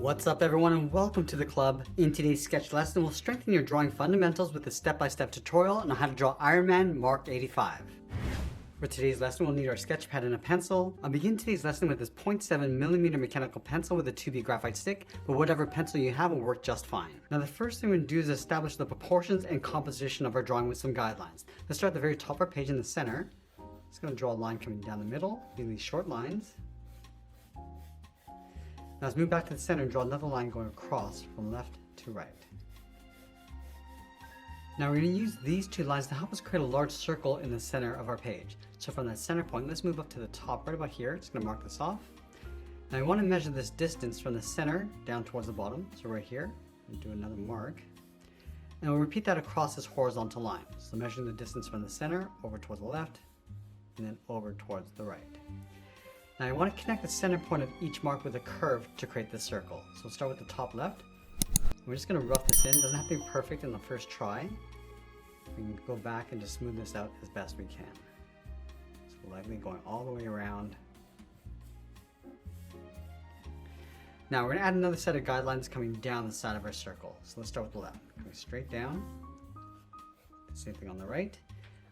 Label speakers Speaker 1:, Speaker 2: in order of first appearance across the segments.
Speaker 1: What's up everyone and welcome to the club. In today's sketch lesson, we'll strengthen your drawing fundamentals with a step-by-step tutorial on how to draw Ironman Mark 85. For today's lesson, we'll need our sketch pad and a pencil. I'll begin today's lesson with this 0.7mm mechanical pencil with a 2B graphite stick, but whatever pencil you have will work just fine. Now the first thing we're going to do is establish the proportions and composition of our drawing with some guidelines. Let's start at the very top of our page in the center. Just going to draw a line coming down the middle, using these short lines. Now let's move back to the center and draw another line going across from left to right. Now we're going to use these two lines to help us create a large circle in the center of our page. So from that center point, let's move up to the top right about here. Just going to mark this off. Now I want to measure this distance from the center down towards the bottom. So right here, and do another mark. And we'll repeat that across this horizontal line. So measuring the distance from the center over towards the left and then over towards the right. Now I want to connect the center point of each mark with a curve to create this circle. So we'll start with the top left. We're just going to rough this in. It doesn't have to be perfect in the first try. We can go back and just smooth this out as best we can. So lightly going all the way around. Now we're going to add another set of guidelines coming down the side of our circle. So let's start with the left. Coming straight down. Same thing on the right.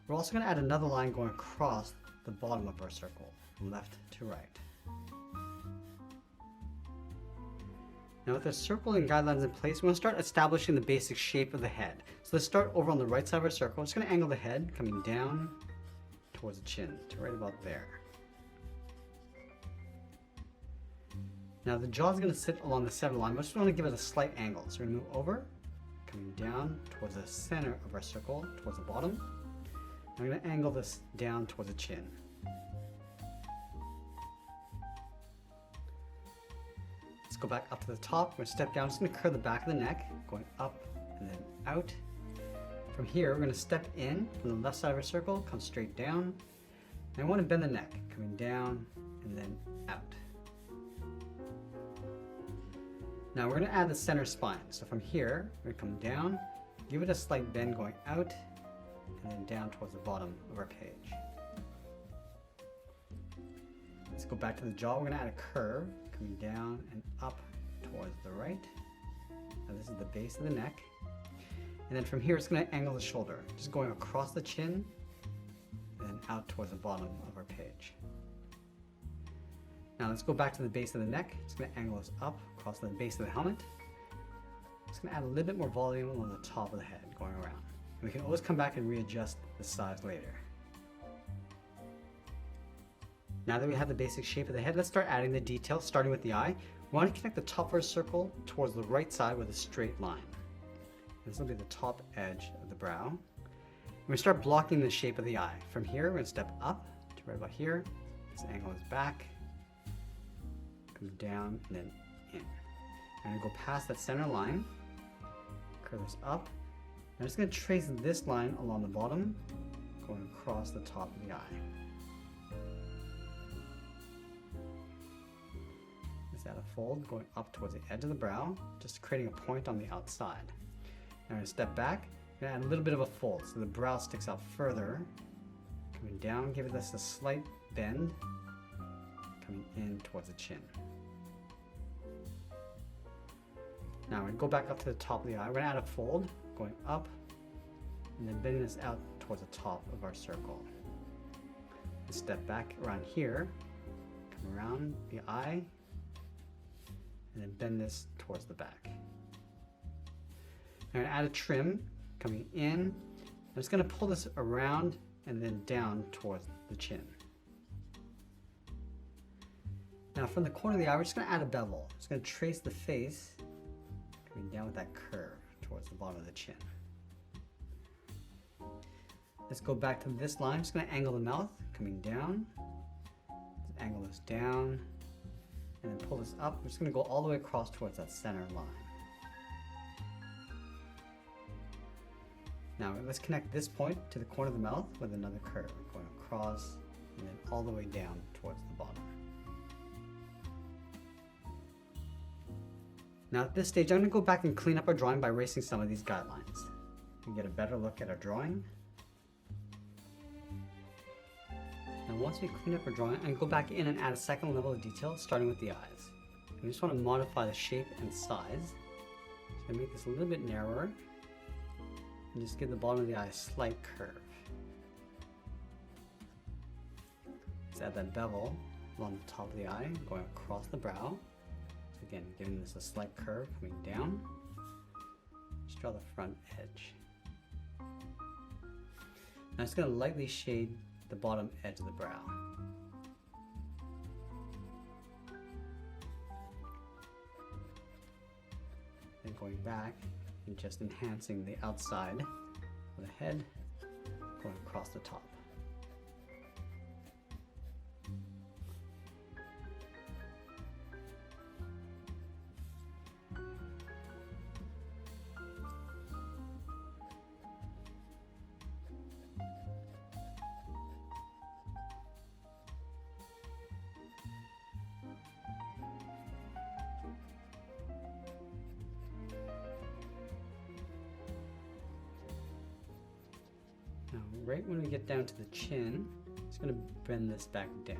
Speaker 1: We're also going to add another line going across the bottom of our circle, from left to right. Now with our circle and guidelines in place, we want to start establishing the basic shape of the head. So let's start over on the right side of our circle. We're just going to angle the head coming down towards the chin, to right about there. Now the jaw is going to sit along the center line, but just want to give it a slight angle. So we're going to move over, coming down towards the center of our circle, towards the bottom. I'm going to angle this down towards the chin. Let's go back up to the top. We're going to step down. Just going to curve the back of the neck, going up and then out. From here, we're going to step in from the left side of our circle, come straight down. And I want to bend the neck, coming down and then out. Now we're going to add the center spine. So from here, we're going to come down, give it a slight bend going out, and then down towards the bottom of our page. Let's go back to the jaw. We're going to add a curve coming down and up towards the right. Now this is the base of the neck. And then from here it's going to angle the shoulder, just going across the chin and then out towards the bottom of our page. Now let's go back to the base of the neck. It's going to angle us up across the base of the helmet. It's going to add a little bit more volume on the top of the head going around. And we can always come back and readjust the size later. Now that we have the basic shape of the head, let's start adding the details, starting with the eye. We want to connect the top of our circle towards the right side with a straight line. This will be the top edge of the brow. And we start blocking the shape of the eye. From here, we're going to step up to right about here. This angle is back, come down, and then in. And go past that center line, curve this up. I'm just going to trace this line along the bottom, going across the top of the eye. Let's add a fold going up towards the edge of the brow, just creating a point on the outside. Now I'm going to step back and add a little bit of a fold so the brow sticks out further. Coming down, give this a slight bend, coming in towards the chin. Now we're going to go back up to the top of the eye. We're going to add a fold, going up, and then bending this out towards the top of our circle. Let's step back around here, come around the eye, and then bend this towards the back. I'm going to add a trim coming in. I'm just going to pull this around and then down towards the chin. Now from the corner of the eye, we're just going to add a bevel. Just going to trace the face coming down with that curve towards the bottom of the chin. Let's go back to this line. I'm just going to angle the mouth coming down. Let's angle this down and then pull this up. We're just going to go all the way across towards that center line. Now let's connect this point to the corner of the mouth with another curve, going across and then all the way down towards the bottom. Now at this stage, I'm going to go back and clean up our drawing by erasing some of these guidelines. We can get a better look at our drawing. Now once we clean up our drawing, I can go back in and add a second level of detail, starting with the eyes. We just want to modify the shape and size. So make this a little bit narrower and just give the bottom of the eye a slight curve. Let's add that bevel along the top of the eye, going across the brow. So again, giving this a slight curve coming down. Just draw the front edge. Now it's going to lightly shade the bottom edge of the brow. Then going back and just enhancing the outside of the head, going across the top. Now, right when we get down to the chin, it's going to bend this back down.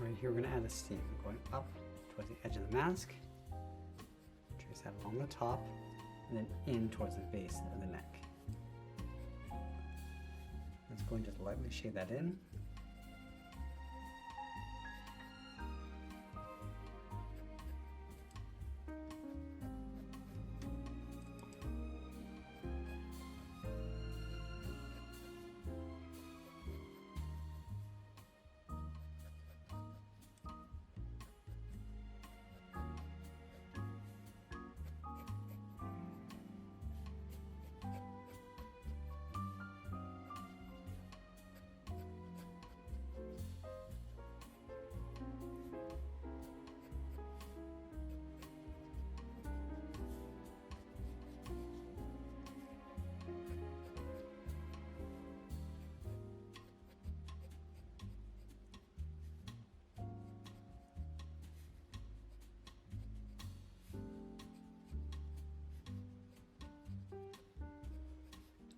Speaker 1: Right here, we're going to add a seam going up towards the edge of the mask. Trace that along the top and then in towards the base of the neck. Let's go and just lightly shade that in.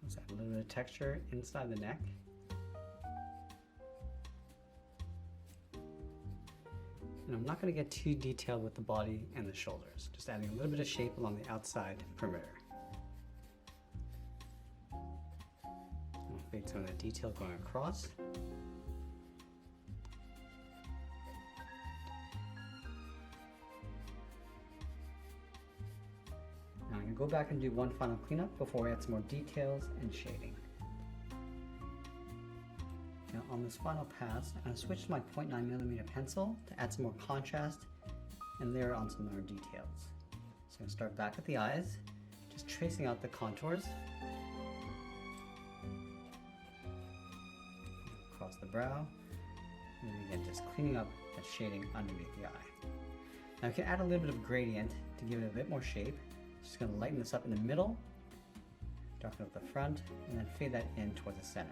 Speaker 1: Let's add a little bit of texture inside the neck. And I'm not going to get too detailed with the body and the shoulders, just adding a little bit of shape along the outside perimeter. I'll fade some of that detail going across. Now I'm going to go back and do one final cleanup before we add some more details and shading. Now on this final pass, I'm going to switch to my 0.9mm pencil to add some more contrast and layer on some more details. So I'm going to start back at the eyes, just tracing out the contours. Across the brow, and then again just cleaning up that shading underneath the eye. Now I can add a little bit of gradient to give it a bit more shape. Just going to lighten this up in the middle, darken up the front, and then fade that in towards the center.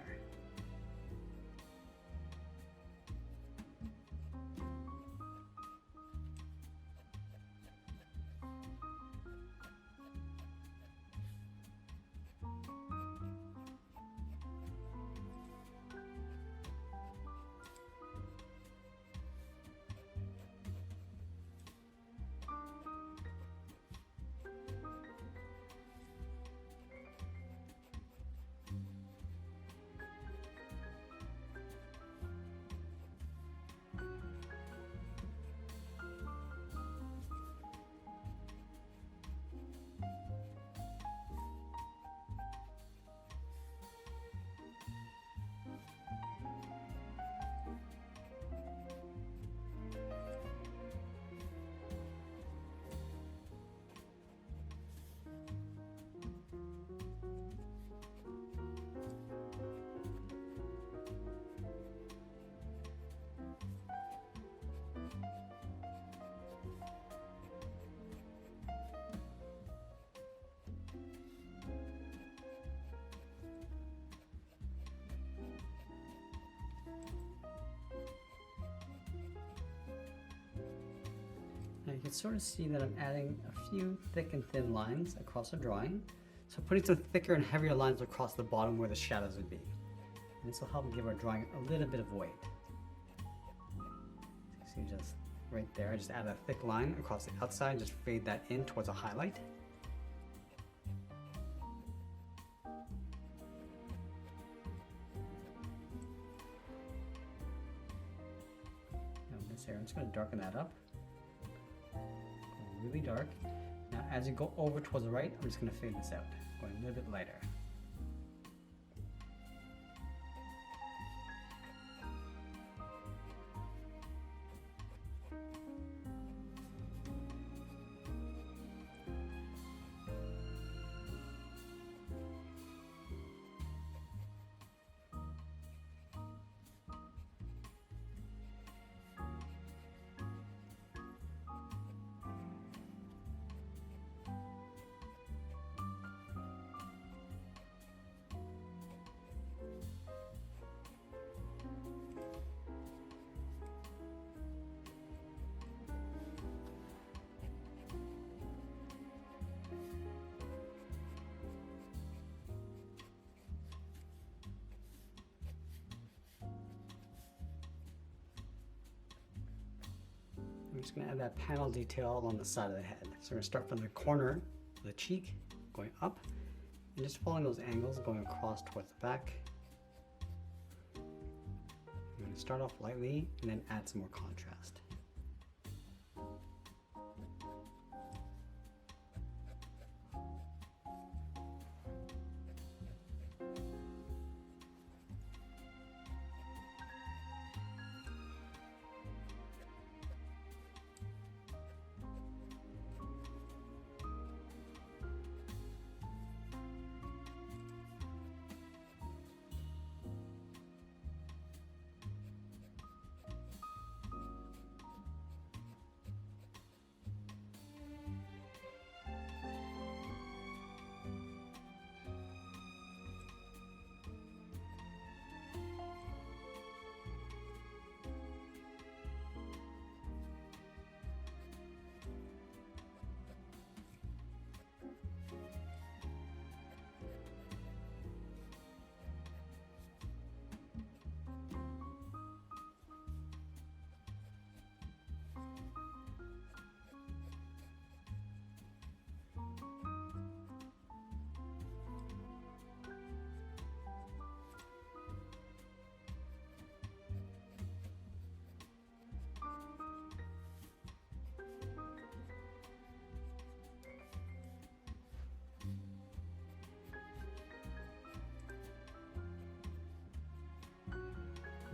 Speaker 1: Now you can sort of see that I'm adding a few thick and thin lines across the drawing. So putting some thicker and heavier lines across the bottom where the shadows would be. And this will help give our drawing a little bit of weight. So you see just right there, I just add a thick line across the outside, just fade that in towards a highlight. Now this area, I'm just going to darken that up. Really dark. Now as you go over towards the right, I'm just going to fade this out, going a little bit lighter. I'm just going to add that panel detail on the side of the head. So we're going to start from the corner of the cheek, going up, and just following those angles, going across towards the back. I'm going to start off lightly and then add some more contrast.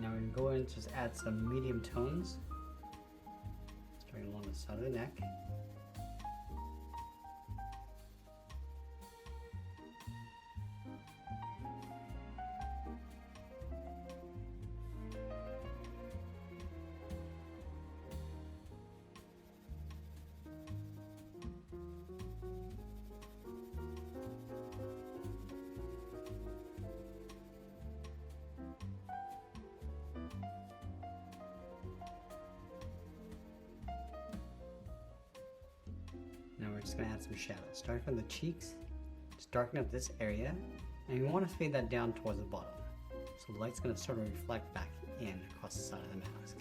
Speaker 1: Now we're going to go in and just add some medium tones, starting along the side of the neck. Now we're just going to add some shadows. Starting from the cheeks, just darken up this area, and we want to fade that down towards the bottom. So the light's going to sort of reflect back in across the side of the mask.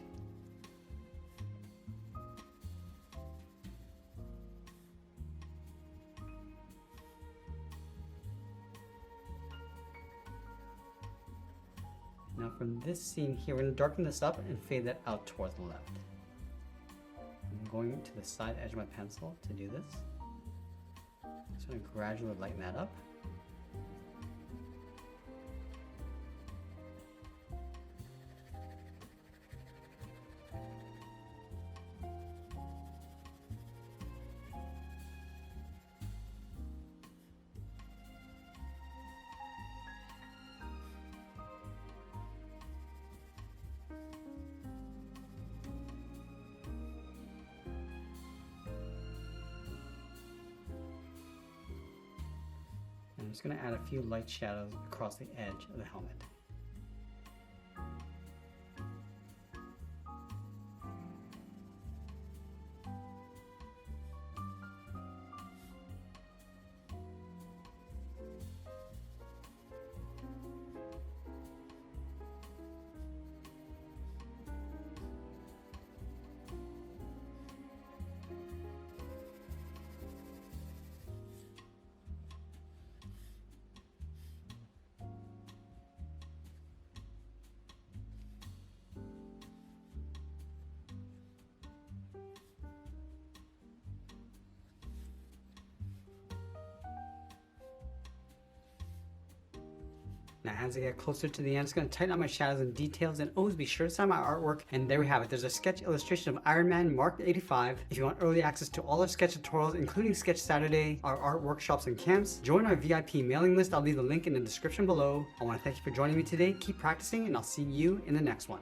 Speaker 1: Now from this scene here, we're going to darken this up and fade that out towards the left. I'm going to the side edge of my pencil to do this. Just going to gradually lighten that up. I'm just going to add a few light shadows across the edge of the helmet. Now as I get closer to the end, I'm just going to tighten up my shadows and details, and always be sure to sign my artwork. And there we have it. There's a sketch illustration of Ironman Mark 85. If you want early access to all our sketch tutorials, including Sketch Saturday, our art workshops and camps, join our VIP mailing list. I'll leave the link in the description below. I want to thank you for joining me today. Keep practicing, and I'll see you in the next one.